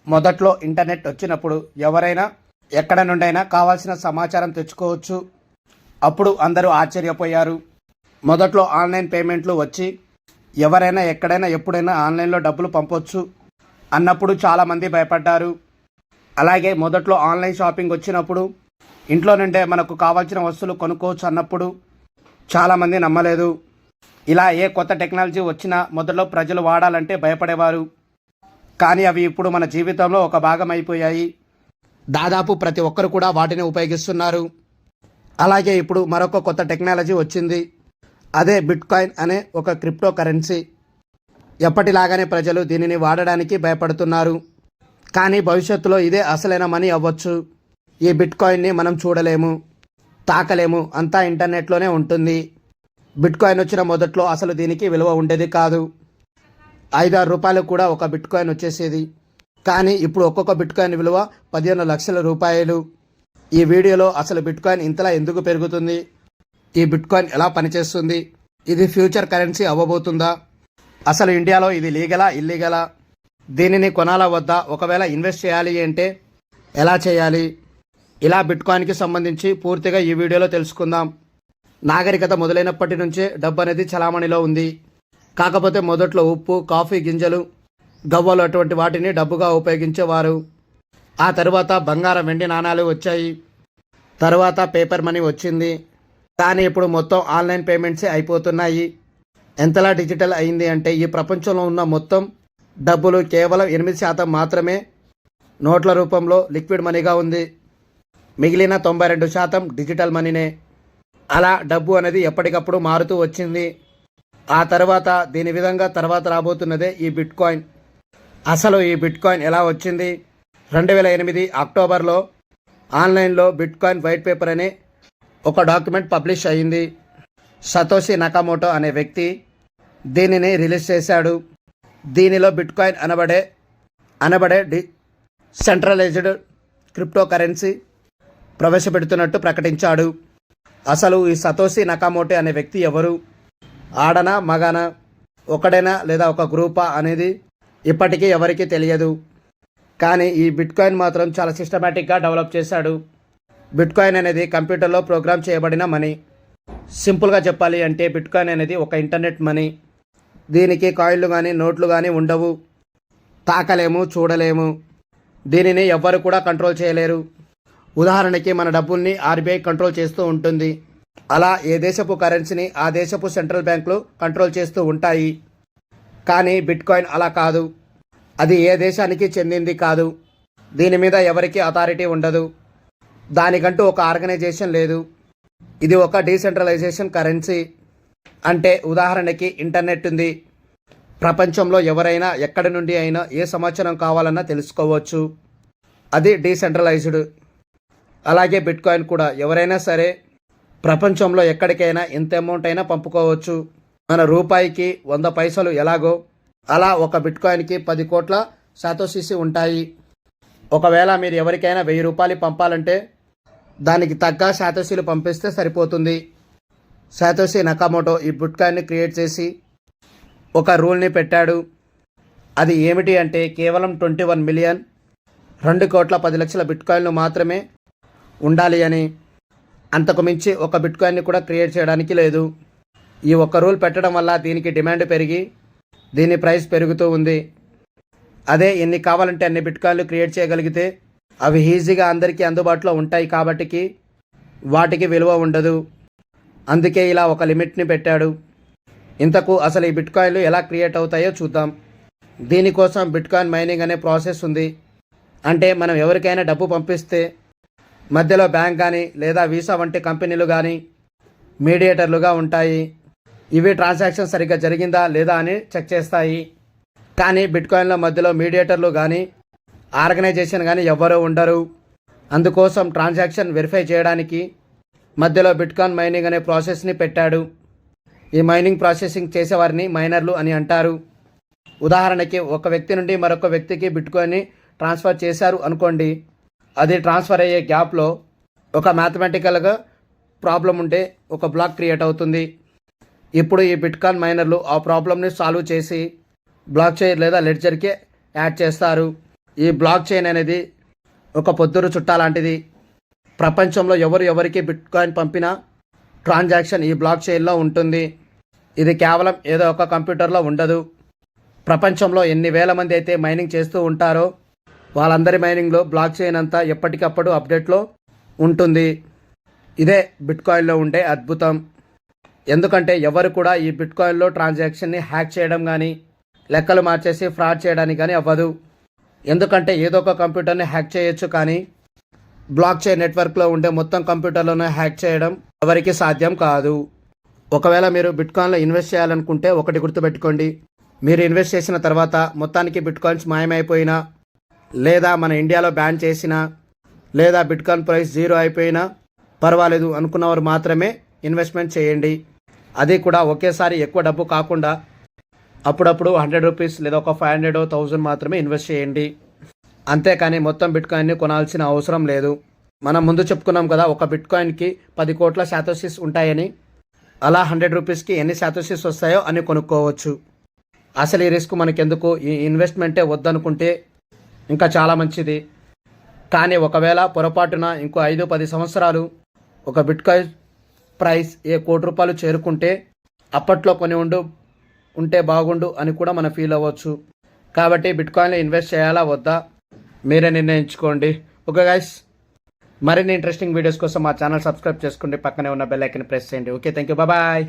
మొదట్లో ఇంటర్నెట్ వచ్చినప్పుడు ఎవరైనా ఎక్కడ నుండైనా కావాల్సిన సమాచారం తెచ్చుకోవచ్చు. అప్పుడు అందరూ ఆశ్చర్యపోయారు. మొదట్లో ఆన్లైన్ పేమెంట్లు వచ్చి ఎవరైనా ఎక్కడైనా ఎప్పుడైనా ఆన్లైన్లో డబ్బులు పంపొచ్చు అన్నప్పుడు చాలామంది భయపడ్డారు. అలాగే మొదట్లో ఆన్లైన్ షాపింగ్ వచ్చినప్పుడు ఇంట్లో నుండే మనకు కావాల్సిన వస్తువులు కొనుక్కోవచ్చు అన్నప్పుడు చాలామంది నమ్మలేదు. ఇలా ఏ కొత్త టెక్నాలజీ వచ్చినా మొదట్లో ప్రజలు వాడాలంటే భయపడేవారు. కానీ అవి ఇప్పుడు మన జీవితంలో ఒక భాగం అయిపోయాయి. దాదాపు ప్రతి ఒక్కరు కూడా వాటిని ఉపయోగిస్తున్నారు. అలాగే ఇప్పుడు మరొక కొత్త టెక్నాలజీ వచ్చింది. అదే బిట్కాయిన్ అనే ఒక క్రిప్టో కరెన్సీ. ఎప్పటిలాగానే ప్రజలు దీనిని వాడడానికి భయపడుతున్నారు. కానీ భవిష్యత్తులో ఇదే అసలైన మనీ అవ్వచ్చు. ఈ బిట్కాయిన్ని మనం చూడలేము, తాకలేము, అంతా ఇంటర్నెట్లోనే ఉంటుంది. బిట్కాయిన్ వచ్చిన మొదట్లో అసలు దీనికి విలువ ఉండేది కాదు. 5-6 రూపాయలు కూడా ఒక బిట్కాయిన్ వచ్చేసేది. కానీ ఇప్పుడు ఒక్కొక్క బిట్కాయిన్ విలువ 15 లక్షల రూపాయలు. ఈ వీడియోలో అసలు బిట్కాయిన్ ఇంతలా ఎందుకు పెరుగుతుంది, ఈ బిట్కాయిన్ ఎలా పనిచేస్తుంది, ఇది ఫ్యూచర్ కరెన్సీ అవ్వబోతుందా, అసలు ఇండియాలో ఇది లీగలా ఇల్లీగలా, దీనిని కొనాలా వద్దా, ఒకవేళ ఇన్వెస్ట్ చేయాలి అంటే ఎలా చేయాలి, ఇలా బిట్కాయిన్కి సంబంధించి పూర్తిగా ఈ వీడియోలో తెలుసుకుందాం. నాగరికత మొదలైనప్పటి నుంచే డబ్బు అనేది చలామణిలో ఉంది. కాకపోతే మొదట్లో ఉప్పు, కాఫీ గింజలు, గవ్వలు అటువంటి వాటిని డబ్బుగా ఉపయోగించేవారు. ఆ తరువాత బంగారం, వెండి నాణాలు వచ్చాయి. తర్వాత పేపర్ మనీ వచ్చింది. కానీ ఇప్పుడు మొత్తం ఆన్లైన్ పేమెంట్సే అయిపోతున్నాయి. ఎంతలా డిజిటల్ అయింది అంటే ఈ ప్రపంచంలో ఉన్న మొత్తం డబ్బులు కేవలం 8% మాత్రమే నోట్ల రూపంలో లిక్విడ్ మనీగా ఉంది. మిగిలిన 92% డిజిటల్ మనీనే. అలా డబ్బు అనేది ఎప్పటికప్పుడు మారుతూ వచ్చింది. ఆ తర్వాత దీని విధంగా తర్వాత రాబోతున్నదే ఈ బిట్కాయిన్. అసలు ఈ బిట్కాయిన్ ఎలా వచ్చింది? 2008 అక్టోబర్లో ఆన్లైన్లో బిట్కాయిన్ వైట్ పేపర్ అనే ఒక డాక్యుమెంట్ పబ్లిష్ అయింది. సతోషి నకామోటో అనే వ్యక్తి దీనిని రిలీజ్ చేశాడు. దీనిలో బిట్కాయిన్ అనబడే సెంట్రలైజ్డ్ క్రిప్టో కరెన్సీ ప్రవేశపెడుతున్నట్టు ప్రకటించాడు. అసలు ఈ సతోషి నకామోటో అనే వ్యక్తి ఎవరు? ఆడనా మగానా, ఒకడేనా లేదా ఒక గ్రూపా అనేది ఇప్పటికీ ఎవరికీ తెలియదు. కానీ ఈ బిట్కాయిన్ మాత్రం చాలా సిస్టమేటిక్గా డెవలప్ చేశాడు. బిట్కాయిన్ అనేది కంప్యూటర్లో ప్రోగ్రామ్ చేయబడిన మనీ. సింపుల్గా చెప్పాలి అంటే బిట్కాయిన్ అనేది ఒక ఇంటర్నెట్ మనీ. దీనికి కాయిన్లు కానీ నోట్లు కానీ ఉండవు. తాకలేము, చూడలేము. దీనిని ఎవ్వరు కూడా కంట్రోల్ చేయలేరు. ఉదాహరణకి మన డబ్బుల్ని ఆర్బీఐ కంట్రోల్ చేస్తూ ఉంటుంది. అలా ఏ దేశపు కరెన్సీని ఆ దేశపు సెంట్రల్ బ్యాంకులు కంట్రోల్ చేస్తూ ఉంటాయి. కానీ బిట్కాయిన్ అలా కాదు. అది ఏ దేశానికి చెందింది కాదు. దీని మీద ఎవరికి అథారిటీ ఉండదు. దానికంటూ ఒక ఆర్గనైజేషన్ లేదు. ఇది ఒక డీసెంట్రలైజేషన్ కరెన్సీ. అంటే ఉదాహరణకి ఇంటర్నెట్ ఉంది. ప్రపంచంలో ఎవరైనా ఎక్కడి నుండి అయినా ఏ సమాచారం కావాలన్నా తెలుసుకోవచ్చు. అది డీసెంట్రలైజ్డ్. అలాగే బిట్కాయిన్ కూడా ఎవరైనా సరే ప్రపంచంలో ఎక్కడికైనా ఎంత అమౌంట్ అయినా పంపుకోవచ్చు. మన రూపాయికి 100 పైసలు ఎలాగో అలా ఒక బిట్కాయిన్కి 10 కోట్ల సాతోషిస్ ఉంటాయి. ఒకవేళ మీరు ఎవరికైనా 1000 రూపాయలు పంపాలంటే దానికి తగ్గ సాతోషిలు పంపిస్తే సరిపోతుంది. సాతోషి నకామోటో ఈ బిట్కాయిన్ని క్రియేట్ చేసి ఒక రూల్ని పెట్టాడు. అది ఏమిటి అంటే కేవలం 21 మిలియన్ 2 కోట్ల 10 లక్షల బిట్కాయిన్లు మాత్రమే ఉండాలి అని. అంతకు మించి ఒక బిట్కాయిన్ని కూడా క్రియేట్ చేయడానికి లేదు. ఈ ఒక్క రూల్ పెట్టడం వల్ల దీనికి డిమాండ్ పెరిగి దీని ప్రైస్ పెరుగుతూ ఉంది. అదే ఎన్ని కావాలంటే అన్ని బిట్కాయిన్లు క్రియేట్ చేయగలిగితే అవి ఈజీగా అందరికీ అందుబాటులో ఉంటాయి. కాబట్టి వాటికి విలువ ఉండదు. అందుకే ఇలా ఒక లిమిట్ని పెట్టాడు. ఇంతకు అసలు ఈ బిట్కాయిన్లు ఎలా క్రియేట్ అవుతాయో చూద్దాం. దీనికోసం బిట్కాయిన్ మైనింగ్ అనే ప్రాసెస్ ఉంది. అంటే మనం ఎవరికైనా డబ్బు పంపిస్తే మధ్యలో బ్యాంక్ కానీ లేదా వీసా వంటి కంపెనీలు కానీ మీడియేటర్లుగా ఉంటాయి. ఇవి ట్రాన్సాక్షన్ సరిగ్గా జరిగిందా లేదా అని చెక్ చేస్తాయి. కానీ బిట్కాయిన్ల మధ్యలో మీడియేటర్లు కానీ ఆర్గనైజేషన్ కానీ ఎవ్వరూ ఉండరు. అందుకోసం ట్రాన్సాక్షన్ వెరిఫై చేయడానికి మధ్యలో బిట్కాయిన్ మైనింగ్ అనే ప్రాసెస్ని పెట్టాడు. ఈ మైనింగ్ ప్రాసెసింగ్ చేసేవారిని మైనర్లు అని అంటారు. ఉదాహరణకి ఒక వ్యక్తి నుండి మరొక వ్యక్తికి బిట్కాయిన్ని ట్రాన్స్ఫర్ చేశారు అనుకోండి. అది ట్రాన్స్ఫర్ అయ్యే గ్యాప్లో ఒక మ్యాథమెటికల్గా ప్రాబ్లం ఉంటే ఒక బ్లాక్ క్రియేట్ అవుతుంది. ఇప్పుడు ఈ బిట్కాయిన్ మైనర్లు ఆ ప్రాబ్లమ్ని సాల్వ్ చేసి బ్లాక్ చైన్ లేదా లెడ్జర్కి యాడ్ చేస్తారు. ఈ బ్లాక్ చైన్ అనేది ఒక పొద్దురు చుట్ట లాంటిది. ప్రపంచంలో ఎవరు ఎవరికి బిట్కాయిన్ పంపినా ట్రాన్సాక్షన్ ఈ బ్లాక్ చైన్లో ఉంటుంది. ఇది కేవలం ఏదో ఒక కంప్యూటర్లో ఉండదు. ప్రపంచంలో ఎన్ని వేల మంది అయితే మైనింగ్ చేస్తూ ఉంటారో వాళ్ళందరి మైనింగ్లో బ్లాక్ చైన్ అంతా ఎప్పటికప్పుడు అప్డేట్లో ఉంటుంది. ఇదే బిట్కాయిన్లో ఉండే అద్భుతం. ఎందుకంటే ఎవరు కూడా ఈ బిట్కాయిన్లో ట్రాన్సాక్షన్ని హ్యాక్ చేయడం కానీ లెక్కలు మార్చేసి ఫ్రాడ్ చేయడానికి కానీ అవ్వదు. ఎందుకంటే ఏదో ఒక కంప్యూటర్ని హ్యాక్ చేయొచ్చు, కానీ బ్లాక్ చైన్ నెట్వర్క్లో ఉండే మొత్తం కంప్యూటర్లోనే హ్యాక్ చేయడం ఎవరికి సాధ్యం కాదు. ఒకవేళ మీరు బిట్కాయిన్లో ఇన్వెస్ట్ చేయాలనుకుంటే ఒకటి గుర్తుపెట్టుకోండి, మీరు ఇన్వెస్ట్ చేసిన తర్వాత మొత్తానికి బిట్కాయిన్స్ మాయమైపోయినా, లేదా మన ఇండియాలో బ్యాన్ చేసినా, లేదా బిట్కాయిన్ ప్రైస్ జీరో అయిపోయినా పర్వాలేదు అనుకున్నవారు మాత్రమే ఇన్వెస్ట్మెంట్ చేయండి. అది కూడా ఒకేసారి ఎక్కువ డబ్బు కాకుండా అప్పుడప్పుడు 100 రూపీస్ లేదా ఒక 500 1000 మాత్రమే ఇన్వెస్ట్ చేయండి. అంతేకాని మొత్తం బిట్కాయిన్ని కొనాల్సిన అవసరం లేదు. మనం ముందు చెప్పుకున్నాం కదా, ఒక బిట్కాయిన్కి 10 కోట్ల శాతోసిస్ ఉంటాయని. అలా 100 రూపీస్కి ఎన్ని శాతోసిస్ వస్తాయో అని కొనుక్కోవచ్చు. అసలు ఈ రిస్క్ మనకెందుకు, ఈ ఇన్వెస్ట్మెంటే వద్దనుకుంటే ఇంకా చాలా మంచిది. కానీ ఒకవేళ పొరపాటున ఇంకో 5-10 సంవత్సరాలు ఒక బిట్కాయిన్ ప్రైస్ ₹1 కోటి చేరుకుంటే అప్పట్లో కొని ఉంటే బాగుండు అని కూడా మనం ఫీల్ అవ్వచ్చు. కాబట్టి బిట్కాయిన్లో ఇన్వెస్ట్ చేయాలా వద్దా మీరే నిర్ణయించుకోండి. ఓకే గైస్, మరిన్ని ఇంట్రెస్టింగ్ వీడియోస్ కోసం మా ఛానల్ సబ్స్క్రైబ్ చేసుకోండి, పక్కనే ఉన్న బెల్ ఐకాన్ ప్రెస్ చేయండి. Okay, thank you, bye.